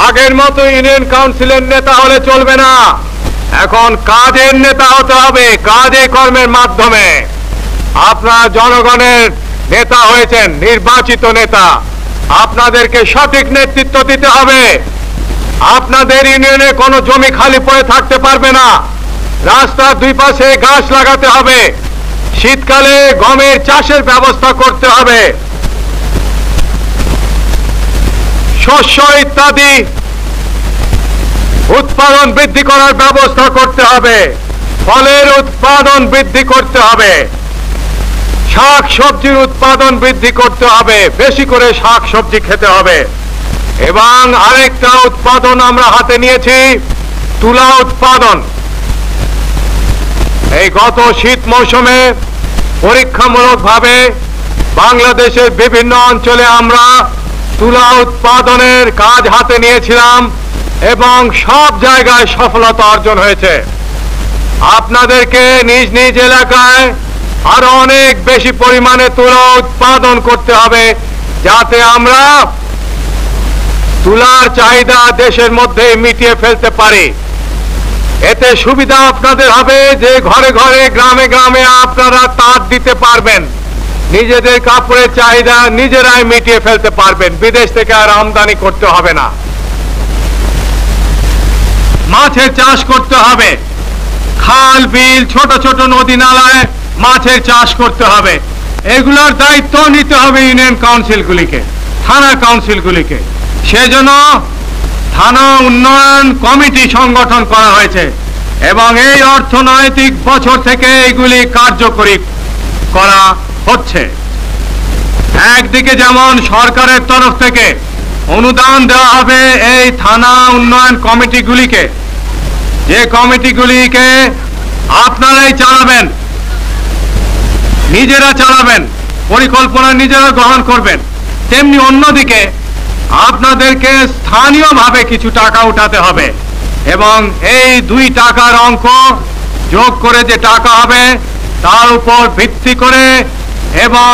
আগের মতো ইউনিয়ন কাউন্সিলের নেতা হলে চলবে না, এখন কাজের নেতা হতে হবে, কাজে কর্মের মাধ্যমে। আপনারা জনগণের নেতা হয়েছেন, নির্বাচিত নেতা, আপনাদেরকে সঠিক নেতৃত্ব দিতে হবে। আপনাদের ইউনিয়নে কোনো জমি খালি পড়ে থাকতে পারবে না, রাস্তার দুই পাশে গাছ লাগাতে হবে, শীতকালে গমের চাষের ব্যবস্থা করতে হবে, শস্য ইত্যাদি উৎপাদন বৃদ্ধি করার ব্যবস্থা করতে হবে, ফলের উৎপাদন বৃদ্ধি করতে হবে, শাক সবজির উৎপাদন বৃদ্ধি করতে হবে, বেশি করে শাক সবজি খেতে হবে। এবং আরেকটা উৎপাদন আমরা হাতে নিয়েছি, তুলা উৎপাদন। এই গত শীত মৌসুমে পরীক্ষামূলকভাবে বাংলাদেশের বিভিন্ন অঞ্চলে আমরা তুলা উৎপাদনের কাজ হাতে নিয়েছিলাম এবং সব জায়গায় সফলতা অর্জন হয়েছে। আপনাদেরকে নিজ নিজ এলাকায় আরো অনেক বেশি পরিমাণে তুলা উৎপাদন করতে হবে, যাতে আমরা তুলার চাহিদা দেশের মধ্যে মিটিয়ে ফেলতে পারি। এতে সুবিধা আপনাদের হবে যে ঘরে ঘরে গ্রামে গ্রামে আপনারা তাঁত দিতে পারবেন, নিজেদের কাপড়ের চাহিদা নিজেরাই মিটিয়ে ফেলতে পারবেন, বিদেশ থেকে আর আমদানি করতে হবে না। মাছের চাষ করতে হবে, খাল বিল ছোট ছোট নদী নালায় মাছের চাষ করতে হবে। এগুলোর দায়িত্ব নিতে হবে ইউনিয়ন কাউন্সিলগুলিকে, থানা কাউন্সিলগুলিকে। সেজন্য থানা উন্নয়ন কমিটি সংগঠন করা হয়েছে এবং এই অর্থনৈতিক বছর থেকে এগুলি কার্যকরী করা হচ্ছে। একদিকে যেমন সরকারের তরফ থেকে অনুদান দেওয়া হবে এই থানা উন্নয়ন কমিটিগুলিকে, যে কমিটিগুলিকে আপনারাই চালাবেন, নিজেরা চালাবেন, পরিকল্পনা নিজেরা গ্রহণ করবেন। তেমনি অন্যদিকে আপনাদেরকে স্থানীয়ভাবে কিছু টাকা উঠাতে হবে এবং এই 2 টাকার অঙ্ক যোগ করে যে টাকা হবে তার উপর ভিত্তি করে এবং